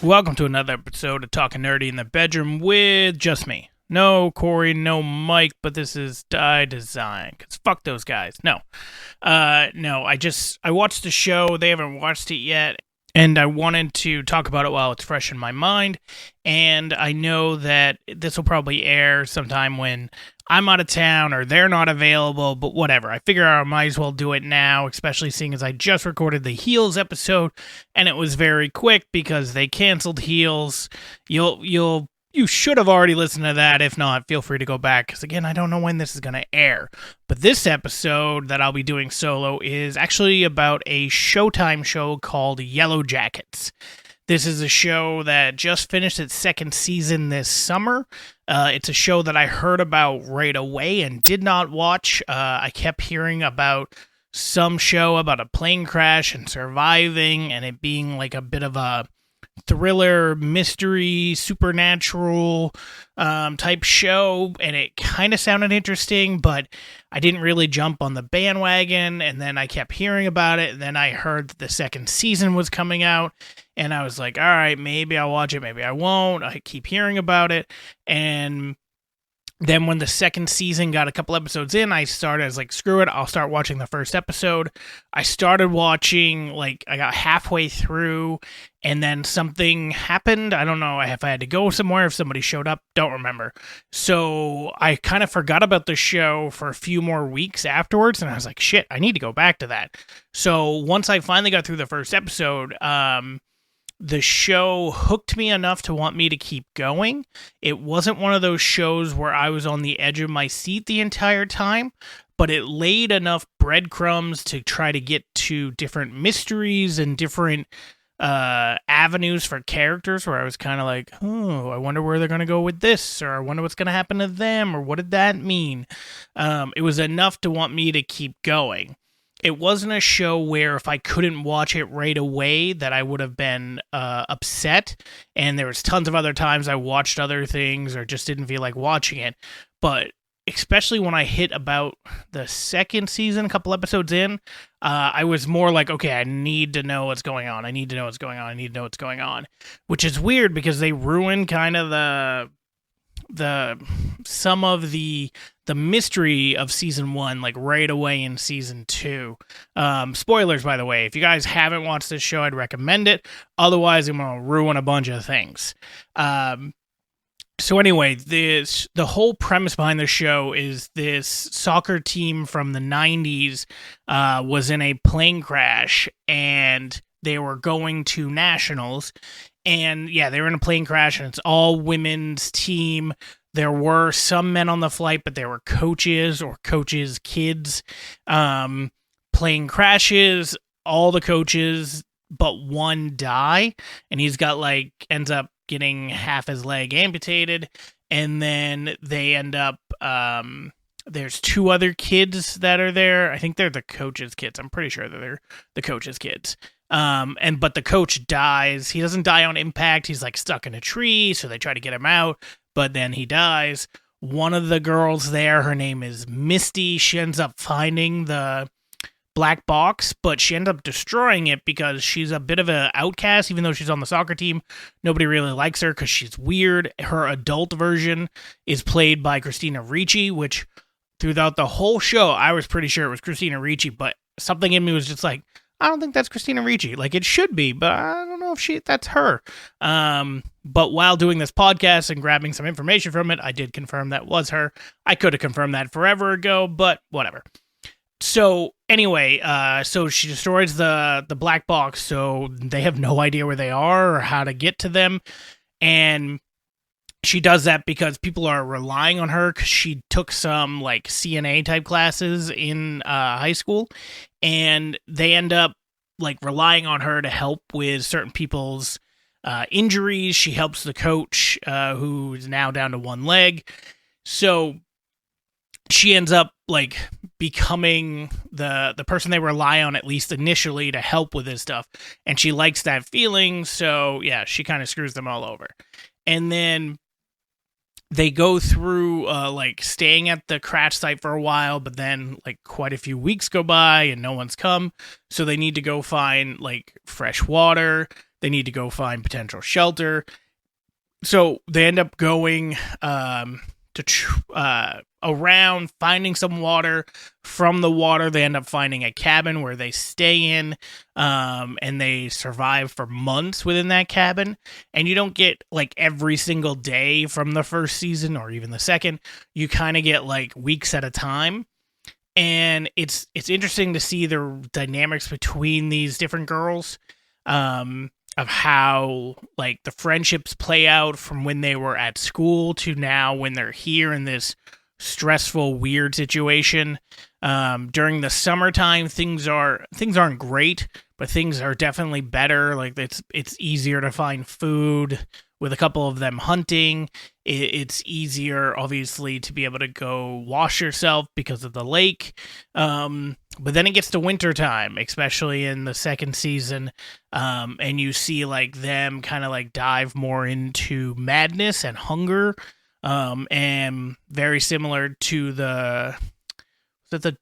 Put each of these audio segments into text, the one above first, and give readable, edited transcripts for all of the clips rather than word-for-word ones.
Welcome to another episode of Talking Nerdy in the Bedroom with just me. No Corey, no Mike, but this is Die Design, because fuck those guys. No. I watched the show, they haven't watched it yet, and I wanted to talk about it while it's fresh in my mind, and I know that this will probably air sometime when I'm out of town or they're not available, but whatever. I figure I might as well do it now, especially seeing as I just recorded the Heels episode, and it was very quick because they canceled Heels. You should have already listened to that. If not, feel free to go back, because again, I don't know when this is going to air. But this episode that I'll be doing solo is actually about a Showtime show called Yellowjackets. This is a show that just finished its second season this summer. It's a show that I heard about right away and did not watch. I kept hearing about some show about a plane crash and surviving, and it being like a bit of a thriller, mystery, supernatural type show, and it kind of sounded interesting, but I didn't really jump on the bandwagon, and then I kept hearing about it, and then I heard that the second season was coming out, and I was like, all right, maybe I'll watch it, maybe I won't. I keep hearing about it, and then when the second season got a couple episodes in, I was like, screw it, I'll start watching the first episode. I started watching, I got halfway through, and then something happened. I don't know if I had to go somewhere, if somebody showed up, don't remember. So I kind of forgot about the show for a few more weeks afterwards, and I was like, shit, I need to go back to that. So once I finally got through the first episode, the show hooked me enough to want me to keep going. It wasn't one of those shows where I was on the edge of my seat the entire time, but it laid enough breadcrumbs to try to get to different mysteries and different avenues for characters where I was kind of like, oh, I wonder where they're going to go with this, or I wonder what's going to happen to them, or what did that mean? It was enough to want me to keep going. It wasn't a show where if I couldn't watch it right away that I would have been upset, and there was tons of other times I watched other things or just didn't feel like watching it. But especially when I hit about the second season, a couple episodes in, I was more like, okay, I need to know what's going on. I need to know what's going on. I need to know what's going on. Which is weird because they ruined kind of some of the mystery of season 1, like right away in season 2. Spoilers, by the way. If you guys haven't watched this show, I'd recommend it. Otherwise, I'm going to ruin a bunch of things. So anyway, the whole premise behind the show is this soccer team from the 90s was in a plane crash, and they were going to nationals. And yeah, they were in a plane crash, and it's all women's team. There were some men on the flight, but there were coaches or coaches' kids. Plane crashes, all the coaches but one die, and he's got ends up getting half his leg amputated, and then they end up there's two other kids that are there. I think they're the coach's kids. I'm pretty sure that they're the coach's kids. But the coach dies. He doesn't die on impact. He's stuck in a tree, so they try to get him out, but then he dies. One of the girls there, her name is Misty. She ends up finding the black box, but she ends up destroying it because she's a bit of an outcast, even though she's on the soccer team. Nobody really likes her because she's weird. Her adult version is played by Christina Ricci, which throughout the whole show, I was pretty sure it was Christina Ricci, but something in me was just like, I don't think that's Christina Ricci. It should be, but I don't know if that's her. But while doing this podcast and grabbing some information from it, I did confirm that was her. I could have confirmed that forever ago, but whatever. So anyway, so she destroys the black box, so they have no idea where they are or how to get to them. And she does that because people are relying on her because she took some CNA type classes in high school, and they end up relying on her to help with certain people's injuries. She helps the coach who's now down to one leg. So she ends up becoming the person they rely on, at least initially, to help with this stuff. And she likes that feeling. So yeah, she kind of screws them all over. And then they go through staying at the crash site for a while, but then quite a few weeks go by and no one's come. So they need to go find fresh water. They need to go find potential shelter. So they end up going around, finding some water. From the water, they end up finding a cabin where they stay in, and they survive for months within that cabin. And you don't get like every single day from the first season or even the second. You kind of get like weeks at a time. And it's interesting to see the dynamics between these different girls, of how like the friendships play out from when they were at school to now when they're here in this stressful, weird situation. During the summertime, things aren't great, but things are definitely better. Like it's easier to find food with a couple of them hunting. It's easier, obviously, to be able to go wash yourself because of the lake. But then it gets to wintertime, especially in the second season, and you see like them kind of like dive more into madness and hunger, and very similar to the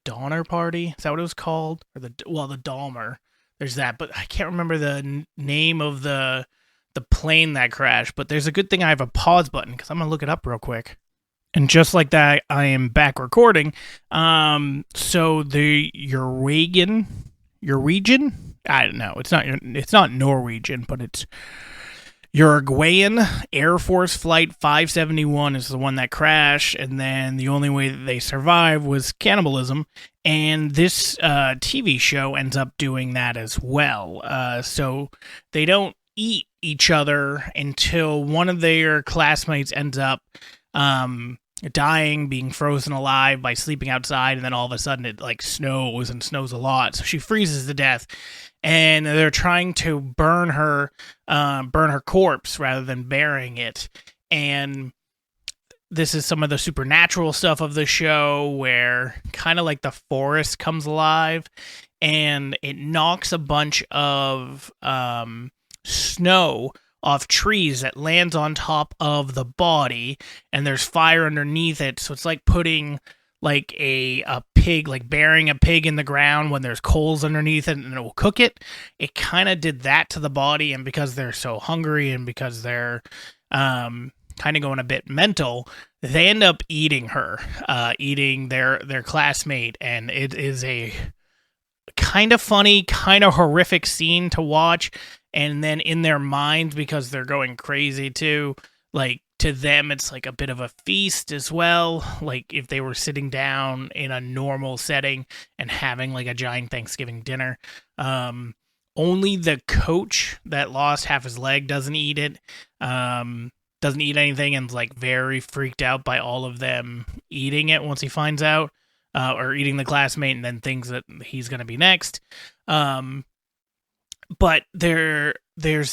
Donner Party? Is that what it was called? Or the Dahmer. There's that, but I can't remember the name of the plane that crashed. But there's a good thing I have a pause button because I'm gonna look it up real quick. And just like that, I am back recording. So the Norwegian? I don't know. It's not Norwegian, but it's Uruguayan Air Force Flight 571 is the one that crashed, and then the only way that they survived was cannibalism. And this TV show ends up doing that as well. So they don't eat each other until one of their classmates ends up dying, being frozen alive by sleeping outside, and then all of a sudden it like snows and snows a lot, so she freezes to death, and they're trying to burn her corpse rather than burying it. And this is some of the supernatural stuff of the show, where kind of like the forest comes alive and it knocks a bunch of snow off trees that lands on top of the body, and there's fire underneath it. So it's like putting like a pig, like burying a pig in the ground when there's coals underneath it and it will cook it. It kind of did that to the body, and because they're so hungry and because they're kind of going a bit mental, they end up eating her, eating their classmate, and it is a kind of funny, kind of horrific scene to watch. And then in their minds, because they're going crazy too, like to them, it's like a bit of a feast as well. Like if they were sitting down in a normal setting and having like a giant Thanksgiving dinner. Only the coach that lost half his leg doesn't eat it. Doesn't eat anything, and is like very freaked out by all of them eating it once he finds out, or eating the classmate, and then thinks that he's going to be next. But there's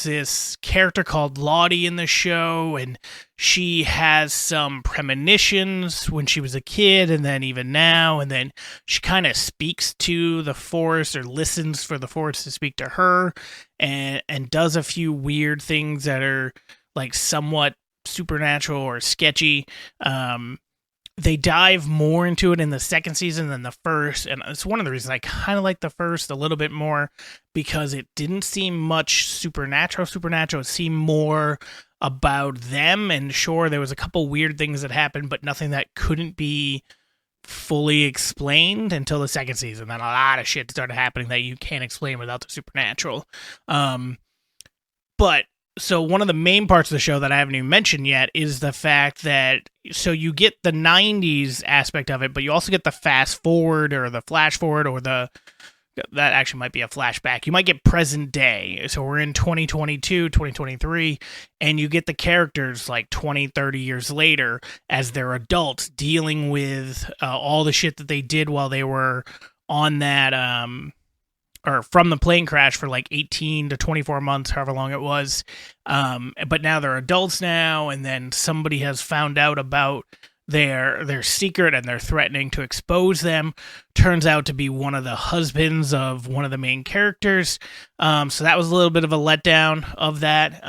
this character called Lottie in the show, and she has some premonitions when she was a kid, and then even now, and then she kind of speaks to the forest, or listens for the forest to speak to her, and does a few weird things that are like somewhat supernatural or sketchy. They dive more into it in the second season than the first, and it's one of the reasons I kind of like the first a little bit more, because it didn't seem much supernatural. It seemed more about them, and sure, there was a couple weird things that happened, but nothing that couldn't be fully explained until the second season. Then a lot of shit started happening that you can't explain without the supernatural. But so one of the main parts of the show that I haven't even mentioned yet is the fact that, so you get the 90s aspect of it, but you also get the fast forward or the flash forward, or that actually might be a flashback. You might get present day. So we're in 2022, 2023, and you get the characters like 20, 30 years later as they're adults dealing with all the shit that they did while they were on that, or from the plane crash for like 18 to 24 months, however long it was. But now they're adults now, and then somebody has found out about their secret, and they're threatening to expose them. Turns out to be one of the husbands of one of the main characters. So that was a little bit of a letdown of that.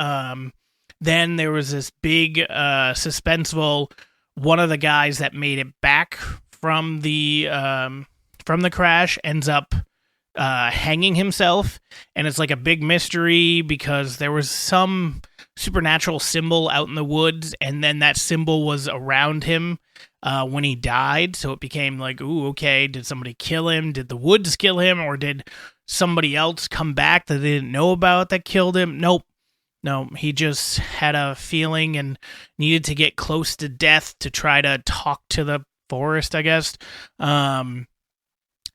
Then there was this big suspenseful, one of the guys that made it back from the crash ends up hanging himself, and it's like a big mystery because there was some supernatural symbol out in the woods, and then that symbol was around him when he died, so it became like, ooh, okay, did somebody kill him? Did the woods kill him? Or did somebody else come back that they didn't know about that killed him? Nope. No, he just had a feeling and needed to get close to death to try to talk to the forest, I guess. And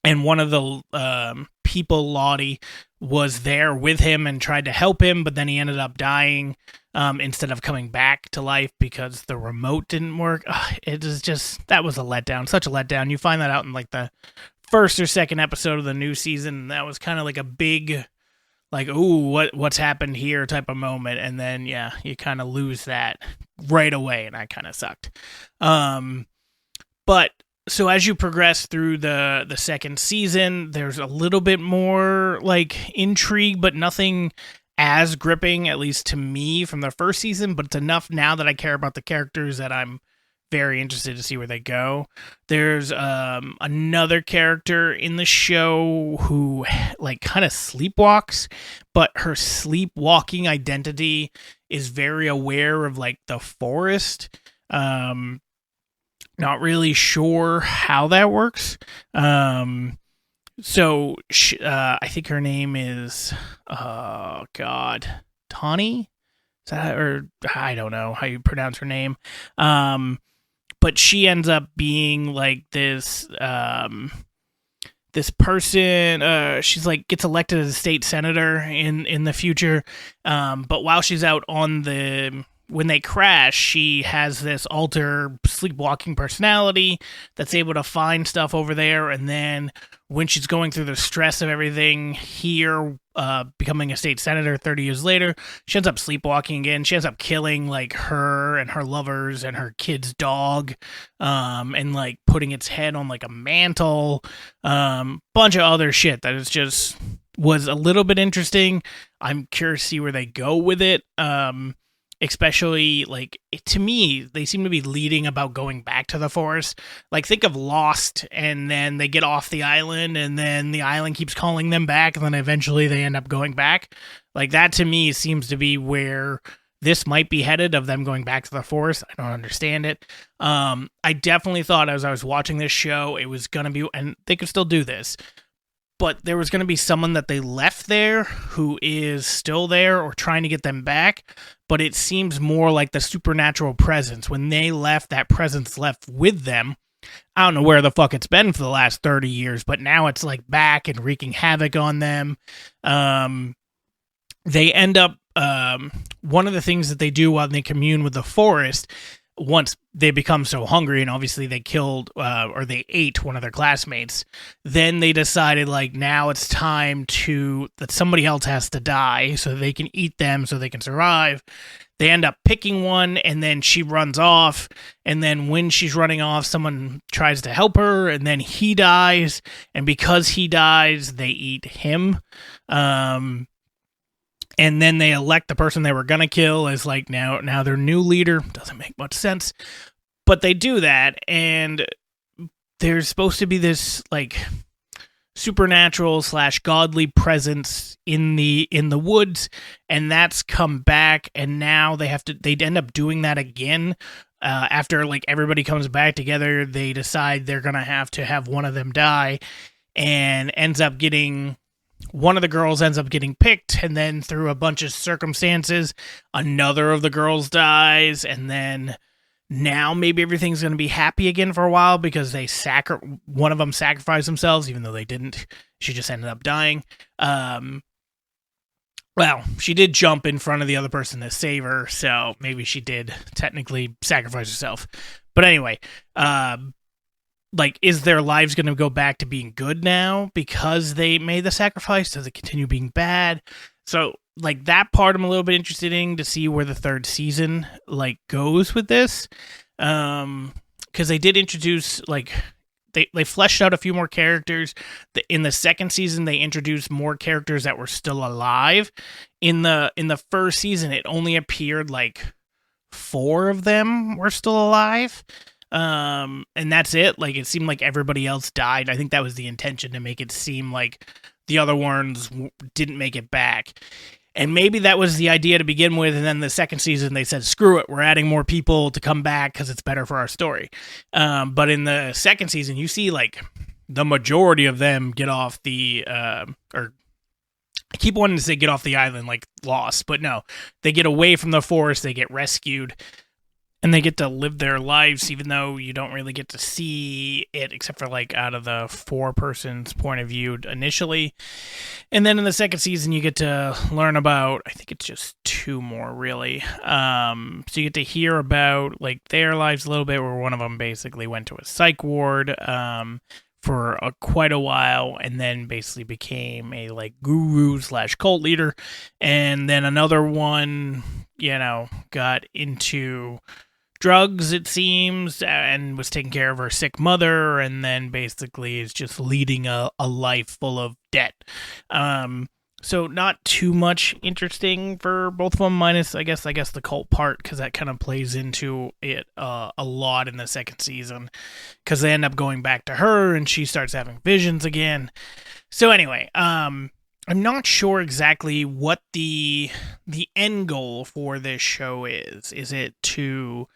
one of the people, Lottie, was there with him and tried to help him, but then he ended up dying instead of coming back to life because the remote didn't work. It was just, that was a letdown, such a letdown. You find that out in like the first or second episode of the new season. That was kind of like a big, like, ooh, what's happened here type of moment. And then, yeah, you kind of lose that right away, and that kind of sucked. But so as you progress through the second season, there's a little bit more like intrigue, but nothing as gripping, at least to me, from the first season. But it's enough now that I care about the characters that I'm very interested to see where they go. There's another character in the show who like kind of sleepwalks, but her sleepwalking identity is very aware of like the forest. Not really sure how that works. So I think her name is, oh God, Tawny? Is that, or I don't know how you pronounce her name. But she ends up being like this person. She's like gets elected as a state senator in the future. But while she's out on when they crash, she has this alter sleepwalking personality that's able to find stuff over there. And then when she's going through the stress of everything here, becoming a state senator 30 years later, she ends up sleepwalking again. She ends up killing like her and her lovers and her kid's dog, and like putting its head on like a mantle, bunch of other shit that is just was a little bit interesting. I'm curious to see where they go with it. Especially like to me, they seem to be leading about going back to the forest. Like think of Lost, and then they get off the island, and then the island keeps calling them back, and then eventually they end up going back. Like that to me seems to be where this might be headed, of them going back to the forest. I don't understand it. I definitely thought as I was watching this show, it was gonna be, and they could still do this, but there was going to be someone that they left there who is still there or trying to get them back. But it seems more like the supernatural presence. When they left, that presence left with them. I don't know where the fuck it's been for the last 30 years, but now it's like back and wreaking havoc on them. They end up, one of the things that they do while they commune with the forest, once they become so hungry, and obviously they killed or they ate one of their classmates, then they decided like now it's time that somebody else has to die so they can eat them so they can survive. They end up picking one, and then she runs off, and then when she's running off, someone tries to help her, and then he dies, and because he dies, they eat him. And then they elect the person they were going to kill as like now their new leader. Doesn't make much sense. But they do that, and there's supposed to be this like supernatural / godly presence in the woods, and that's come back, and now they end up doing that again. After like everybody comes back together, they decide they're going to have one of them die, and one of the girls ends up getting picked, and then through a bunch of circumstances, another of the girls dies, and then now maybe everything's going to be happy again for a while because one of them sacrificed themselves, even though they didn't. She just ended up dying. Well, she did jump in front of the other person to save her, so maybe she did technically sacrifice herself. But anyway, like, is their lives going to go back to being good now because they made the sacrifice? Does it continue being bad? So, like, that part I'm a little bit interested in to see where the third season, like, goes with this. Because they did introduce, like, they fleshed out a few more characters. In the second season, they introduced more characters that were still alive. In the first season, it only appeared, like, 4 of them were still alive. And that's it. Like, it seemed like everybody else died. I think that was the intention, to make it seem like the other ones didn't make it back. And maybe that was the idea to begin with, and then the second season they said, screw it, we're adding more people to come back because it's better for our story. But in the second season, you see, like, the majority of them get off the, or I keep wanting to say get off the island, like Lost, but no. They get away from the forest, they get rescued, and they get to live their lives, even though you don't really get to see it, except for, like, out of the 4-person's point of view initially. And then in the second season, you get to learn about, I think it's just 2 more, really. So you get to hear about, like, their lives a little bit, where one of them basically went to a psych ward for quite a while, and then basically became a, like, guru/cult leader. And then another one, got into drugs, it seems, and was taking care of her sick mother, and then basically is just leading a life full of debt. So not too much interesting for both of them, minus I guess the cult part, because that kind of plays into it a lot in the second season, because they end up going back to her and she starts having visions again. So anyway, I'm not sure exactly what the end goal for this show is. Is it to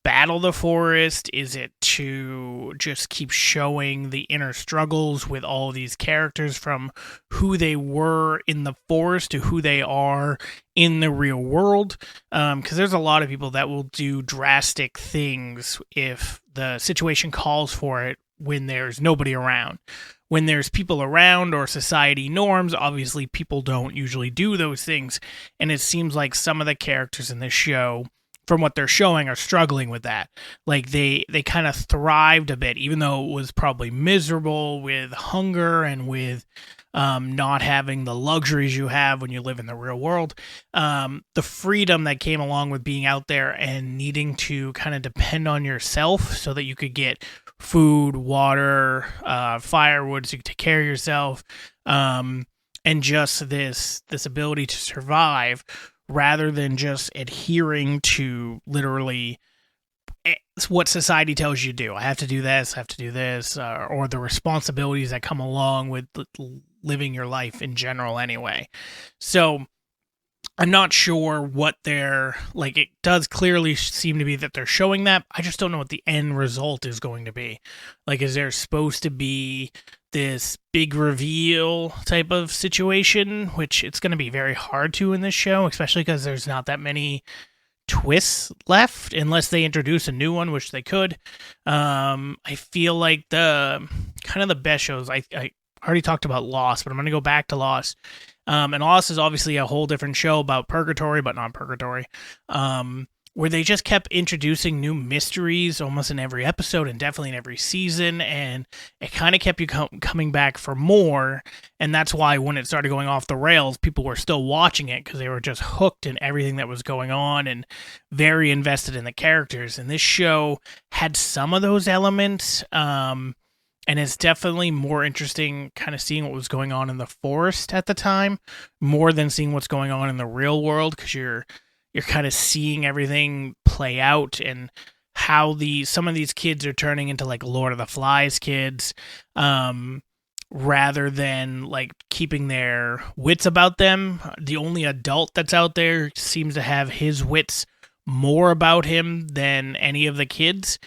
battle the forest? Is it to just keep showing the inner struggles with all these characters, from who they were in the forest to who they are in the real world? Because there's a lot of people that will do drastic things if the situation calls for it when there's nobody around. When there's people around or society norms, obviously people don't usually do those things. And it seems like some of the characters in this show, from what they're showing, are struggling with that. Like, they kind of thrived a bit, even though it was probably miserable with hunger and with not having the luxuries you have when you live in the real world. The freedom that came along with being out there and needing to kind of depend on yourself so that you could get food, water, firewood, so you can take care of yourself, and just this ability to survive, rather than just adhering to literally what society tells you to do. I have to do this, or the responsibilities that come along with living your life in general anyway. So I'm not sure what they're, like, it does clearly seem to be that they're showing that. I just don't know what the end result is going to be. Like, is there supposed to be this big reveal type of situation, which it's going to be very hard to in this show, especially because there's not that many twists left, unless they introduce a new one, which they could. I feel like the kind of the best shows, I already talked about Lost, but I'm going to go back to Lost. And Lost is obviously a whole different show about purgatory, but not purgatory, where they just kept introducing new mysteries almost in every episode and definitely in every season, and it kind of kept you coming back for more. And that's why when it started going off the rails, people were still watching it, because they were just hooked in everything that was going on and very invested in the characters. And this show had some of those elements, and it's definitely more interesting kind of seeing what was going on in the forest at the time, more than seeing what's going on in the real world, because you're kind of seeing everything play out, and how some of these kids are turning into, like, Lord of the Flies kids, rather than, like, keeping their wits about them. The only adult that's out there seems to have his wits more about him than any of the kids.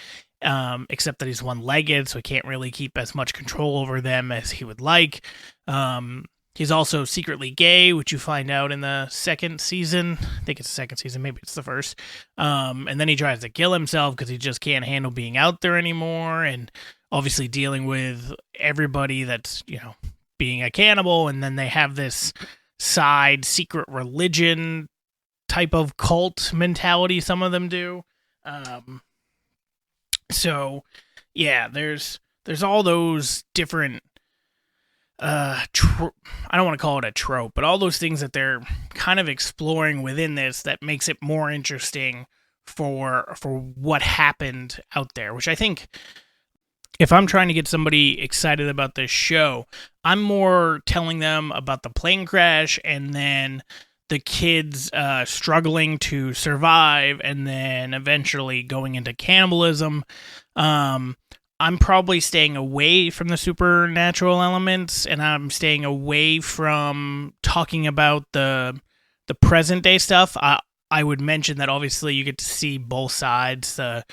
Except that he's one-legged, so he can't really keep as much control over them as he would like. He's also secretly gay, which you find out in the second season. I think it's the second season, maybe it's the first. And then he tries to kill himself because he just can't handle being out there anymore, and obviously dealing with everybody that's, being a cannibal. And then they have this side secret religion type of cult mentality, some of them do. So, yeah, there's all those different, I don't want to call it a trope, but all those things that they're kind of exploring within this that makes it more interesting for what happened out there, which I think, if I'm trying to get somebody excited about this show, I'm more telling them about the plane crash and then the kids struggling to survive, and then eventually going into cannibalism. I'm probably staying away from the supernatural elements, and I'm staying away from talking about the present day stuff. I would mention that obviously you get to see both sides, the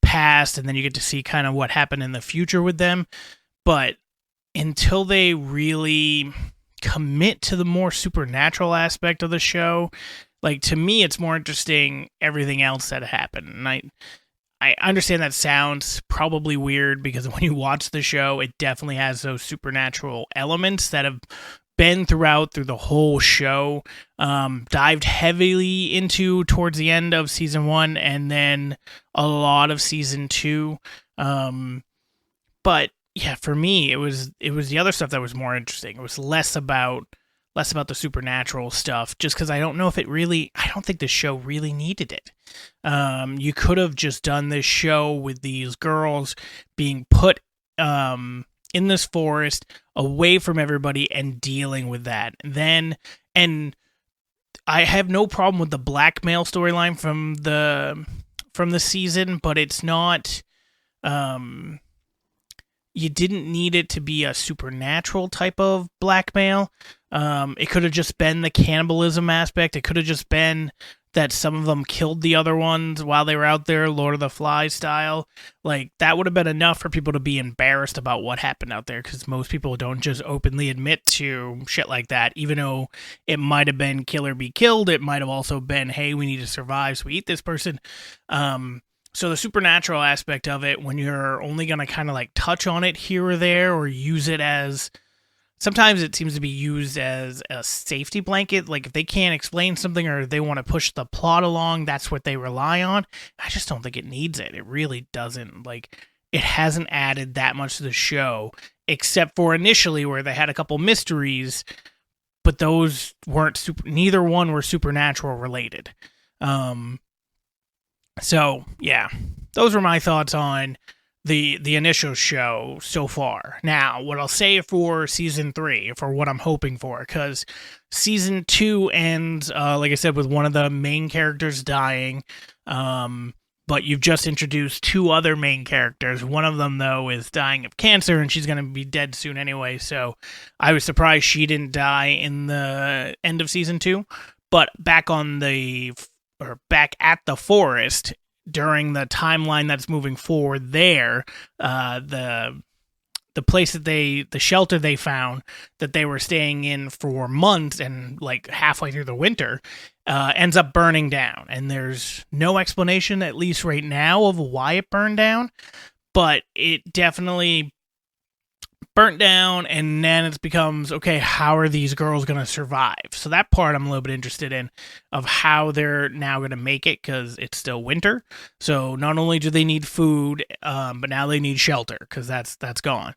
past, and then you get to see kind of what happened in the future with them. But until they really commit to the more supernatural aspect of the show, like, to me, it's more interesting everything else that happened. And I understand that sounds probably weird because when you watch the show, it definitely has those supernatural elements that have been through the whole show, dived heavily into towards the end of season 1 and then a lot of season 2. But yeah, for me, it was the other stuff that was more interesting. It was less about the supernatural stuff, just because I don't think the show really needed it. You could have just done this show with these girls being put in this forest away from everybody and dealing with that. And I have no problem with the blackmail storyline from the season, but it's not. You didn't need it to be a supernatural type of blackmail. It could have just been the cannibalism aspect. It could have just been that some of them killed the other ones while they were out there, Lord of the Flies style. Like, that would have been enough for people to be embarrassed about what happened out there, because most people don't just openly admit to shit like that, even though it might have been kill or be killed. It might have also been, hey, we need to survive, so we eat this person. So the supernatural aspect of it, when you're only going to kind of like touch on it here or there, or use it as, sometimes it seems to be used as a safety blanket. Like, if they can't explain something or they want to push the plot along, that's what they rely on. I just don't think it needs it. It really doesn't. Like, it hasn't added that much to the show, except for initially where they had a couple mysteries, but those weren't neither one were supernatural related. So, yeah, those were my thoughts on the initial show so far. Now, what I'll say for season 3, for what I'm hoping for, because season 2 ends, like I said, with one of the main characters dying, but you've just introduced 2 other main characters. One of them, though, is dying of cancer, and she's going to be dead soon anyway, so I was surprised she didn't die in the end of season 2. But back at the forest, during the timeline that's moving forward there, the place that the shelter they found that they were staying in for months and like halfway through the winter, ends up burning down. And there's no explanation, at least right now, of why it burned down, but it definitely burnt down, and then it becomes, okay, how are these girls going to survive? So that part I'm a little bit interested in, of how they're now going to make it, because it's still winter. So not only do they need food, but now they need shelter, because that's gone.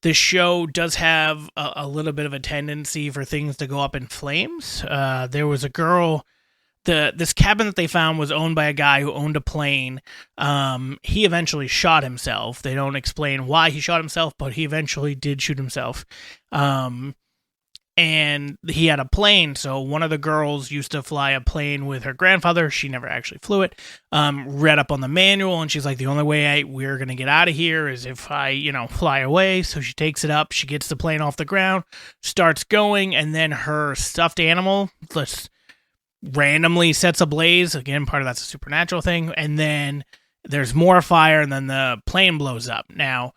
This show does have a little bit of a tendency for things to go up in flames. There was a girl... This cabin that they found was owned by a guy who owned a plane. He eventually shot himself. They don't explain why he shot himself, but he eventually did shoot himself. And he had a plane, so one of the girls used to fly a plane with her grandfather. She never actually flew it. Read up on the manual, and she's like, the only way we're going to get out of here is if I, fly away. So she takes it up, she gets the plane off the ground, starts going, and then her stuffed animal randomly sets ablaze. Again, part of that's a supernatural thing. And then there's more fire, and then the plane blows up. Now,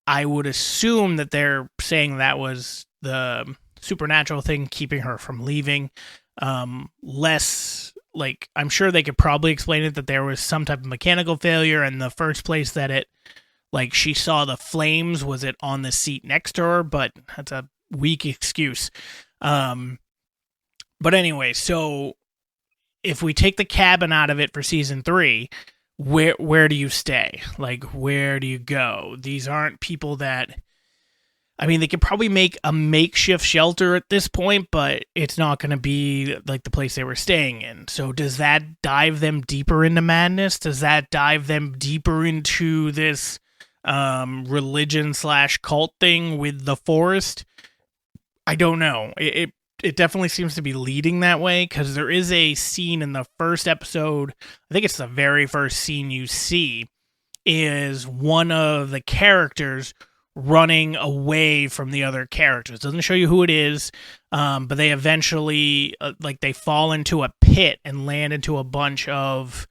I would assume that they're saying that was the supernatural thing keeping her from leaving. Less, like, I'm sure they could probably explain it that there was some type of mechanical failure, and the first place that it, like, she saw the flames was it on the seat next to her, but that's a weak excuse. But anyway, so if we take the cabin out of it for season 3, where do you stay? Like, where do you go? These aren't people that... I mean, they could probably make a makeshift shelter at this point, but it's not going to be like the place they were staying in. So does that dive them deeper into madness? Does that dive them deeper into this religion/cult thing with the forest? I don't know. It definitely seems to be leading that way, because there is a scene in the first episode, I think it's the very first scene you see, is one of the characters running away from the other characters. It doesn't show you who it is, but they eventually, they fall into a pit and land into a bunch of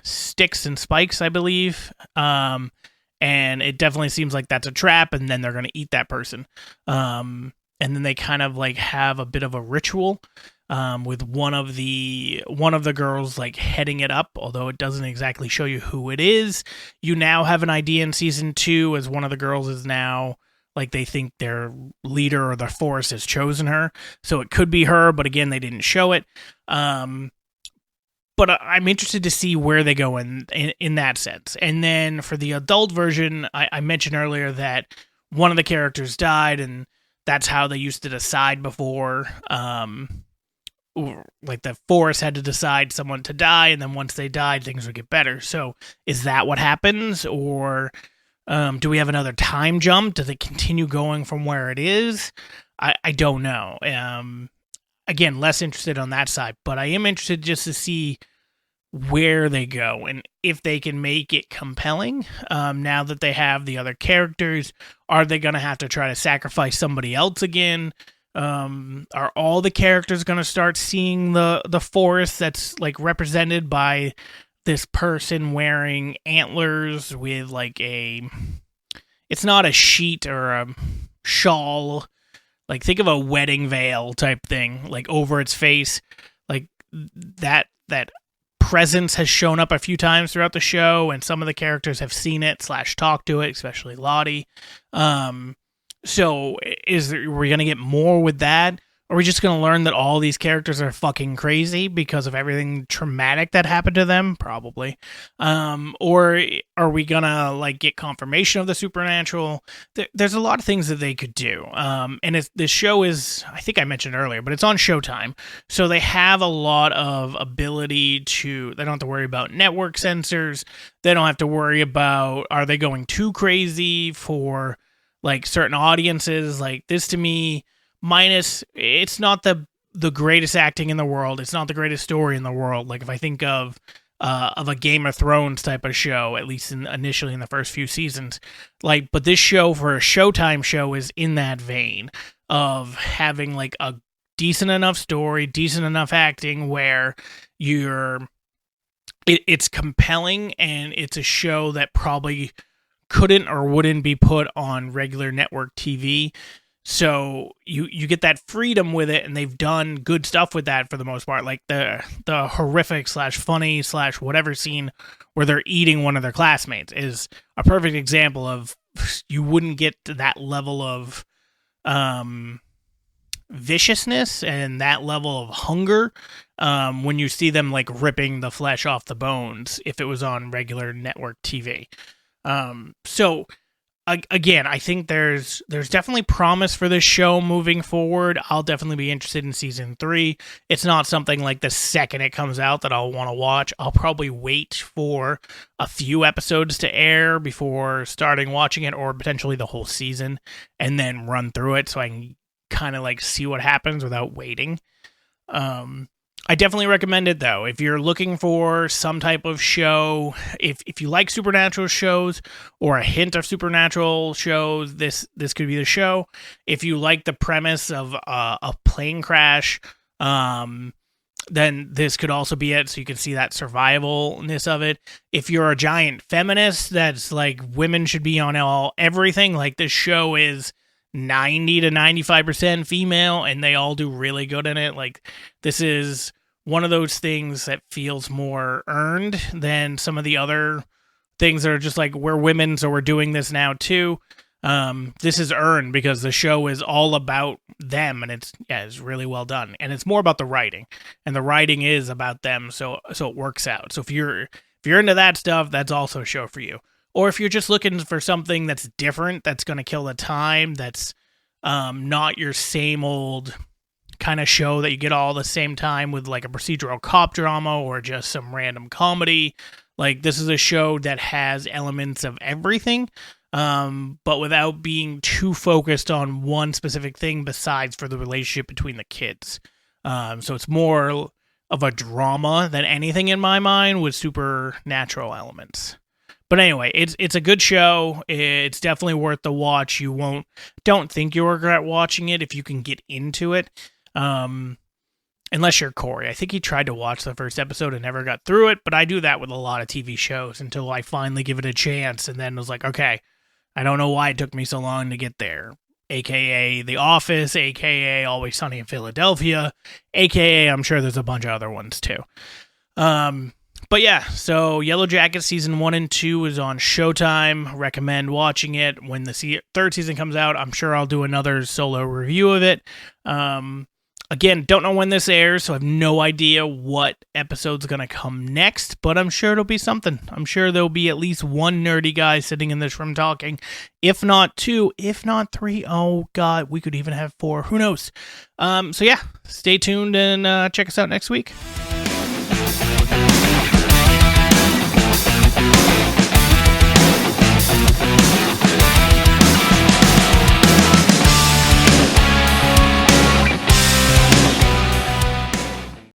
sticks and spikes, I believe. And it definitely seems like that's a trap, and then they're going to eat that person. And then they kind of have a bit of a ritual with one of the girls heading it up, although it doesn't exactly show you who it is. You now have an idea in season 2 as one of the girls is now they think their leader or the forest has chosen her, so it could be her, but again, they didn't show it. But I'm interested to see where they go in that sense. And then for the adult version, I mentioned earlier that one of the characters died, and that's how they used to decide before. The forest had to decide someone to die, and then once they died, things would get better. So is that what happens? Or do we have another time jump? Does it continue going from where it is? I don't know. Again, less interested on that side, but I am interested just to see where they go and if they can make it compelling. Now that they have the other characters, are they going to have to try to sacrifice somebody else again? Are all the characters going to start seeing the forest that's represented by this person wearing antlers with it's not a sheet or a shawl, think of a wedding veil type thing, over its face, that presence has shown up a few times throughout the show, and some of the characters have seen it / talked to it, especially Lottie. So are we going to get more with that? Are we just going to learn that all these characters are fucking crazy because of everything traumatic that happened to them? Probably. Or are we going to get confirmation of the supernatural? There's a lot of things that they could do. And this show is, I think I mentioned earlier, but it's on Showtime. So they have a lot of ability they don't have to worry about network censors. They don't have to worry about, are they going too crazy for certain audiences? This to me, minus, it's not the greatest acting in the world. It's not the greatest story in the world. If I think of a Game of Thrones type of show, at least initially in the first few seasons, but this show for a Showtime show is in that vein of having a decent enough story, decent enough acting where it's compelling, and it's a show that probably couldn't or wouldn't be put on regular network TV. So you get that freedom with it, and they've done good stuff with that for the most part. The horrific / funny / whatever scene where they're eating one of their classmates is a perfect example of you wouldn't get to that level of viciousness and that level of hunger when you see them ripping the flesh off the bones if it was on regular network TV. So again, I think there's definitely promise for this show moving forward. I'll definitely be interested in season 3. It's not something the second it comes out that I'll want to watch. I'll probably wait for a few episodes to air before starting watching it, or potentially the whole season, and then run through it so I can kind of see what happens without waiting. I definitely recommend it, though. If you're looking for some type of show, if you like supernatural shows or a hint of supernatural shows, this could be the show. If you like the premise of a plane crash, then this could also be it, so you can see that survivalness of it. If you're a giant feminist that's women should be on everything, this show is 90 to 95% female, and they all do really good in it. This is one of those things that feels more earned than some of the other things that are just we're women, so we're doing this now too. This is earned because the show is all about them, and it's really well done, and it's more about the writing, and the writing is about them, so it works out. So if you're into that stuff, that's also a show for you. Or if you're just looking for something that's different, that's going to kill the time, that's not your same old kind of show that you get all the same time with a procedural cop drama or just some random comedy. This is a show that has elements of everything, but without being too focused on one specific thing besides for the relationship between the kids. So it's more of a drama than anything in my mind with supernatural elements. But anyway, it's a good show. It's definitely worth the watch. You don't think you'll regret watching it if you can get into it. Unless you're Corey. I think he tried to watch the first episode and never got through it, but I do that with a lot of TV shows until I finally give it a chance and then was like, okay, I don't know why it took me so long to get there. AKA The Office, AKA Always Sunny in Philadelphia, AKA I'm sure there's a bunch of other ones too. But yeah, so Yellowjackets season 1 and 2 is on Showtime. Recommend watching it. When the third season comes out, I'm sure I'll do another solo review of it. Again, don't know when this airs, so I have no idea what episode's going to come next, but I'm sure it'll be something. I'm sure there'll be at least one nerdy guy sitting in this room talking, if not 2, if not 3. Oh, God, we could even have 4. Who knows? So yeah, stay tuned and check us out next week.